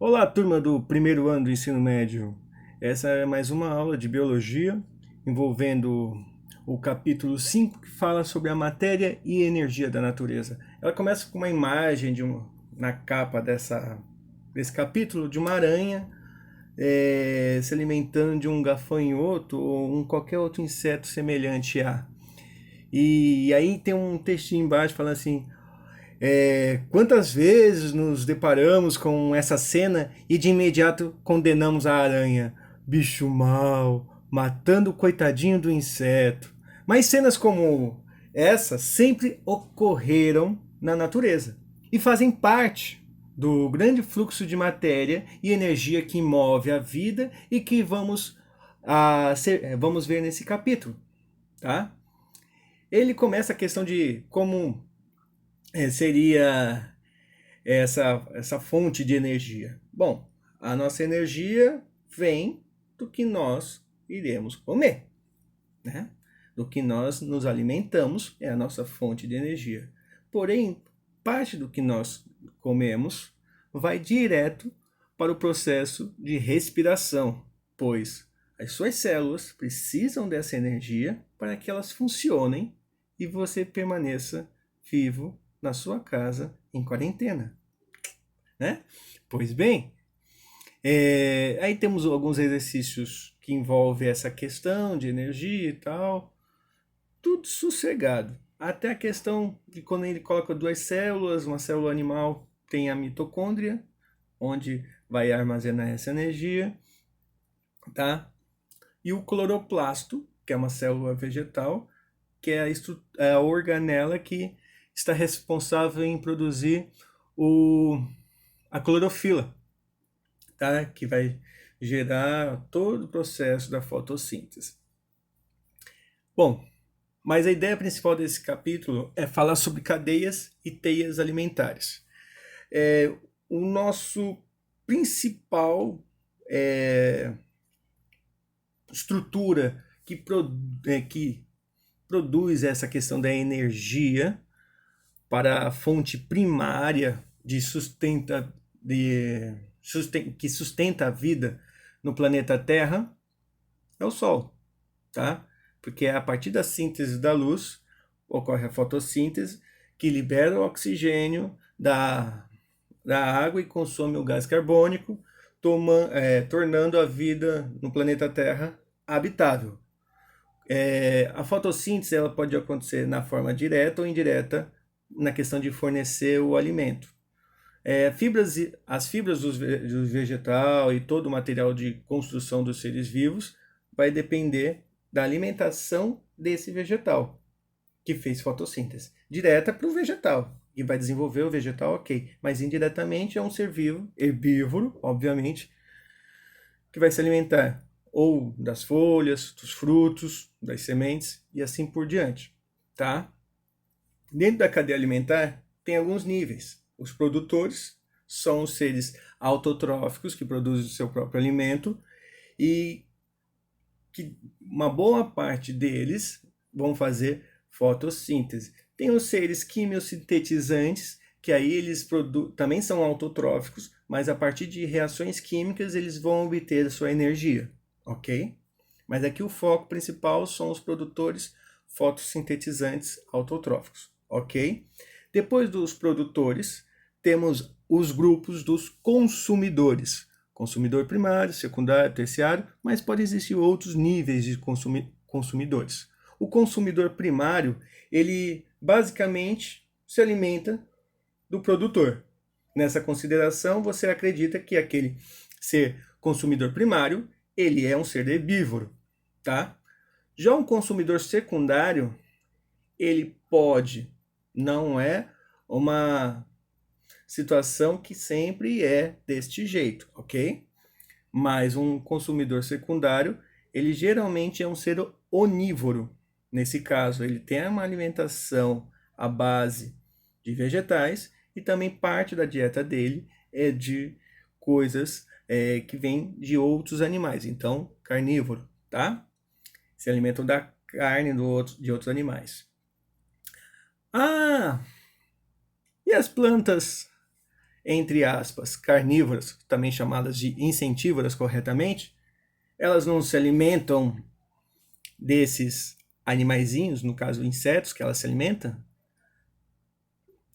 Olá, turma do primeiro ano do ensino médio. Essa é mais uma aula de biologia envolvendo o capítulo 5 que fala sobre a matéria e energia da natureza. Ela começa com uma imagem na capa desse capítulo de uma aranha se alimentando de um gafanhoto ou qualquer outro inseto semelhante a. E aí tem um textinho embaixo falando assim: quantas vezes nos deparamos com essa cena e de imediato condenamos a aranha? Bicho mau, matando o coitadinho do inseto. Mas cenas como essa sempre ocorreram na natureza e fazem parte do grande fluxo de matéria e energia que move a vida e que vamos ver nesse capítulo, tá? Ele começa a questão de como seria essa fonte de energia? Bom, a nossa energia vem do que nós iremos comer, né? Do que nós nos alimentamos é a nossa fonte de energia. Porém, parte do que nós comemos vai direto para o processo de respiração, pois as suas células precisam dessa energia para que elas funcionem e você permaneça vivo na sua casa em quarentena, né? Pois bem, aí temos alguns exercícios que envolvem essa questão de energia e tal, tudo sossegado. Até a questão de quando ele coloca duas células, uma célula animal tem a mitocôndria, onde vai armazenar essa energia, tá? E o cloroplasto, que é uma célula vegetal, que é a organela que está responsável em produzir a clorofila, tá? Que vai gerar todo o processo da fotossíntese. Bom, mas a ideia principal desse capítulo é falar sobre cadeias e teias alimentares. O nosso principal estrutura que produz essa questão da energia para a fonte primária que sustenta a vida no planeta Terra é o Sol, tá? Porque é a partir da síntese da luz ocorre a fotossíntese que libera o oxigênio da água e consome o gás carbônico, tornando a vida no planeta Terra habitável. A fotossíntese ela pode acontecer na forma direta ou indireta na questão de fornecer o alimento. As fibras do vegetal e todo o material de construção dos seres vivos vai depender da alimentação desse vegetal que fez fotossíntese. Direta para o vegetal, e vai desenvolver o vegetal, ok. Mas indiretamente é um ser vivo, herbívoro, obviamente, que vai se alimentar ou das folhas, dos frutos, das sementes e assim por diante, tá? Dentro da cadeia alimentar tem alguns níveis. Os produtores são os seres autotróficos que produzem o seu próprio alimento e que uma boa parte deles vão fazer fotossíntese. Tem os seres quimiosintetizantes, que aí eles também são autotróficos, mas a partir de reações químicas eles vão obter a sua energia, ok? Mas aqui o foco principal são os produtores fotossintetizantes autotróficos, ok? Depois dos produtores, temos os grupos dos consumidores. Consumidor primário, secundário, terciário, mas pode existir outros níveis de consumidores. O consumidor primário, ele basicamente se alimenta do produtor. Nessa consideração, você acredita que aquele ser consumidor primário, ele é um ser herbívoro, tá? Já um consumidor secundário, ele não é uma situação que sempre é deste jeito, ok? Mas um consumidor secundário, ele geralmente é um ser onívoro. Nesse caso, ele tem uma alimentação à base de vegetais e também parte da dieta dele é de coisas que vêm de outros animais. Então, carnívoro, tá? Se alimentam da carne de outros animais. Ah, e as plantas entre aspas, carnívoras, também chamadas de insetívoras corretamente, elas não se alimentam desses animaizinhos, no caso insetos que ela se alimenta.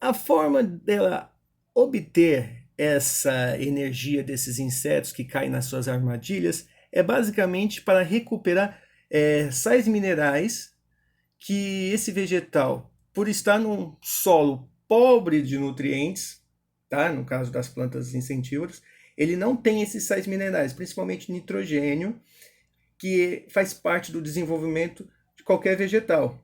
A forma dela obter essa energia desses insetos que caem nas suas armadilhas é basicamente para recuperar sais minerais que esse vegetal, por estar num solo pobre de nutrientes, tá? No caso das plantas insetívoras, ele não tem esses sais minerais, principalmente nitrogênio, que faz parte do desenvolvimento de qualquer vegetal.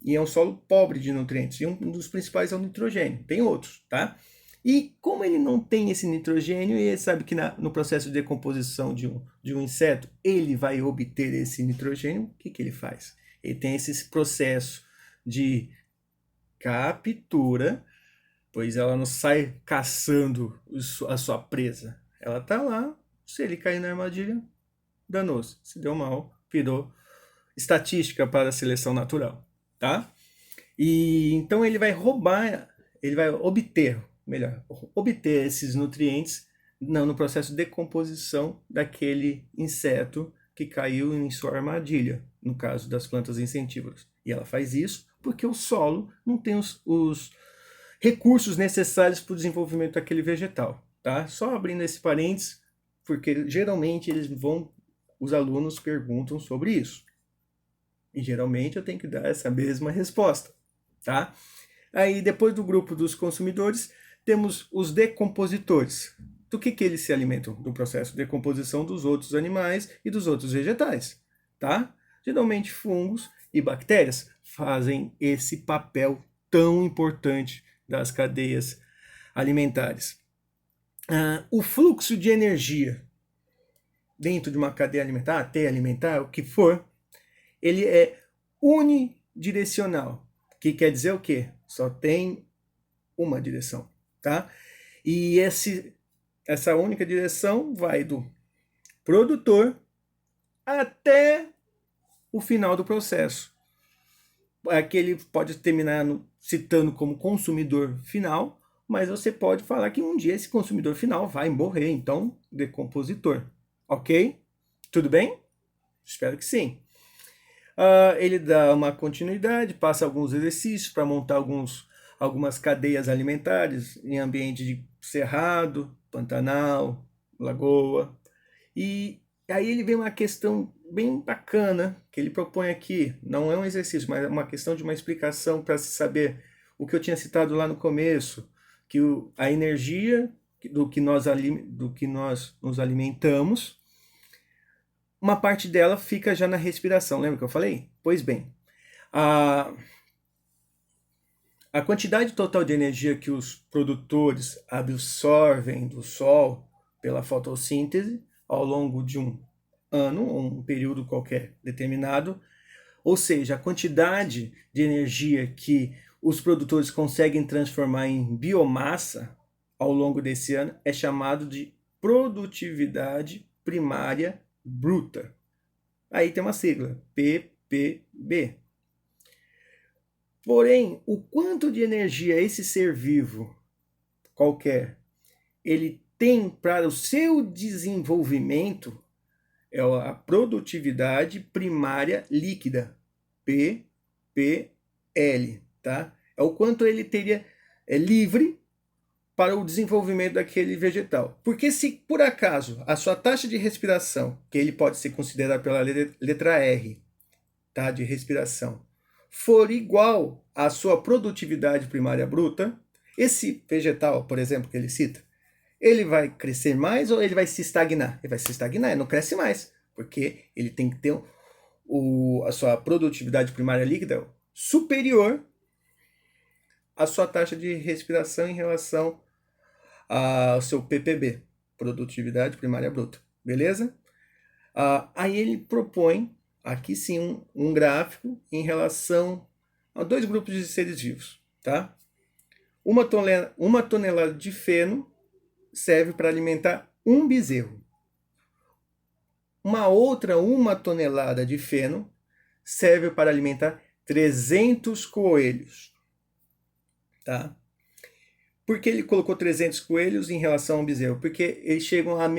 E é um solo pobre de nutrientes. E um dos principais é o nitrogênio. Tem outros, tá? E como ele não tem esse nitrogênio, e ele sabe que no processo de decomposição de um inseto, ele vai obter esse nitrogênio, o que ele faz? Ele tem esse processo de captura, pois ela não sai caçando a sua presa. Ela está lá, se ele cair na armadilha, danou-se. Se deu mal, virou estatística para a seleção natural, tá? E então ele vai obter esses nutrientes no processo de decomposição daquele inseto que caiu em sua armadilha, no caso das plantas insetívoras. E ela faz isso porque o solo não tem os recursos necessários para o desenvolvimento daquele vegetal, tá? Só abrindo esse parênteses, porque geralmente os alunos perguntam sobre isso. E geralmente eu tenho que dar essa mesma resposta, tá? Aí depois do grupo dos consumidores, temos os decompositores. Do que eles se alimentam? Do processo de decomposição dos outros animais e dos outros vegetais, tá? Geralmente fungos e bactérias fazem esse papel tão importante das cadeias alimentares. O fluxo de energia dentro de uma cadeia alimentar, até alimentar, o que for, ele é unidirecional. Que quer dizer o quê? Só tem uma direção, tá? E essa única direção vai do produtor até o final do processo. Aqui ele pode terminar citando como consumidor final, mas você pode falar que um dia esse consumidor final vai morrer, então decompositor. Ok? Tudo bem? Espero que sim. Ele dá uma continuidade, passa alguns exercícios para montar algumas cadeias alimentares em ambiente de cerrado, pantanal, lagoa. E aí ele vem uma questão bem bacana que ele propõe aqui. Não é um exercício, mas é uma questão de uma explicação para se saber o que eu tinha citado lá no começo, que a energia do que nós nos alimentamos, uma parte dela fica já na respiração. Lembra que eu falei? Pois bem, a quantidade total de energia que os produtores absorvem do Sol pela fotossíntese ao longo de um ano, ou um período qualquer determinado, ou seja, a quantidade de energia que os produtores conseguem transformar em biomassa ao longo desse ano é chamado de produtividade primária bruta. Aí tem uma sigla, PPB. Porém, o quanto de energia esse ser vivo qualquer ele tem para o seu desenvolvimento é a produtividade primária líquida, PPL, tá? É o quanto ele teria livre para o desenvolvimento daquele vegetal. Porque se por acaso a sua taxa de respiração, que ele pode ser considerado pela letra R, tá, de respiração, for igual à sua produtividade primária bruta, esse vegetal, por exemplo, que ele cita, ele vai crescer mais ou ele vai se estagnar? Ele vai se estagnar, ele não cresce mais, porque ele tem que ter a sua produtividade primária líquida superior à sua taxa de respiração em relação ao seu PPB, produtividade primária bruta, beleza? Aí ele propõe, aqui sim, um gráfico em relação a dois grupos de seres vivos, tá? Uma tonelada de feno serve para alimentar um bezerro. Uma tonelada de feno serve para alimentar 300 coelhos, tá? Por que ele colocou 300 coelhos em relação ao bezerro? Porque eles chegam ao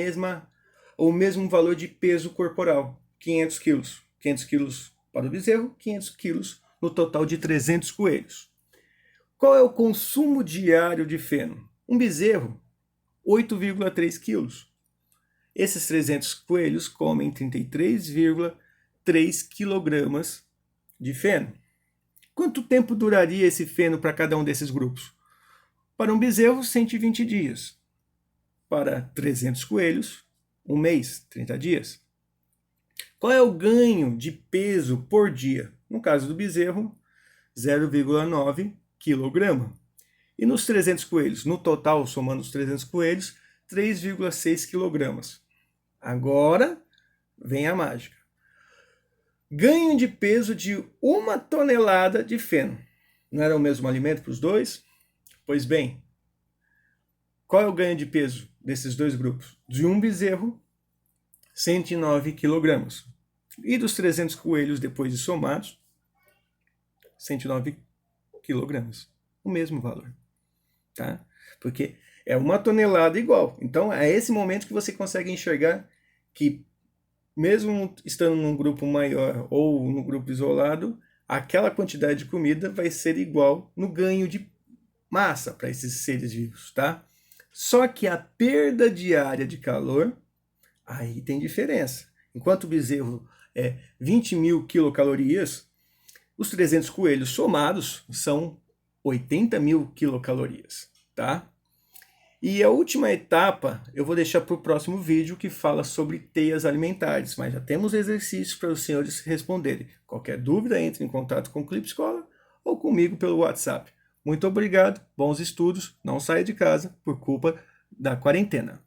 mesmo valor de peso corporal, 500 quilos. 500 quilos para o bezerro, 500 quilos no total de 300 coelhos. Qual é o consumo diário de feno? Um bezerro, 8,3 quilos. Esses 300 coelhos comem 33,3 quilogramas de feno. Quanto tempo duraria esse feno para cada um desses grupos? Para um bezerro, 120 dias. Para 300 coelhos, um mês, 30 dias. Qual é o ganho de peso por dia? No caso do bezerro, 0,9 kg. E nos 300 coelhos, no total, somando os 300 coelhos, 3,6 kg. Agora vem a mágica. Ganho de peso de 1 tonelada de feno. Não era o mesmo alimento para os dois? Pois bem, qual é o ganho de peso desses dois grupos? De um bezerro, 109 kg. E dos 300 coelhos, depois de somados, 109 kg. O mesmo valor. Tá? Porque é 1 tonelada igual. Então, é esse momento que você consegue enxergar que, mesmo estando num grupo maior ou no grupo isolado, aquela quantidade de comida vai ser igual no ganho de massa para esses seres vivos, tá? Só que a perda diária de calor, aí tem diferença. Enquanto o bezerro é 20 mil quilocalorias, os 300 coelhos somados são 80 mil quilocalorias, tá? E a última etapa eu vou deixar para o próximo vídeo, que fala sobre teias alimentares, mas já temos exercícios para os senhores responderem. Qualquer dúvida, entre em contato com o Clipe Escola ou comigo pelo WhatsApp. Muito obrigado, bons estudos, não saia de casa por culpa da quarentena.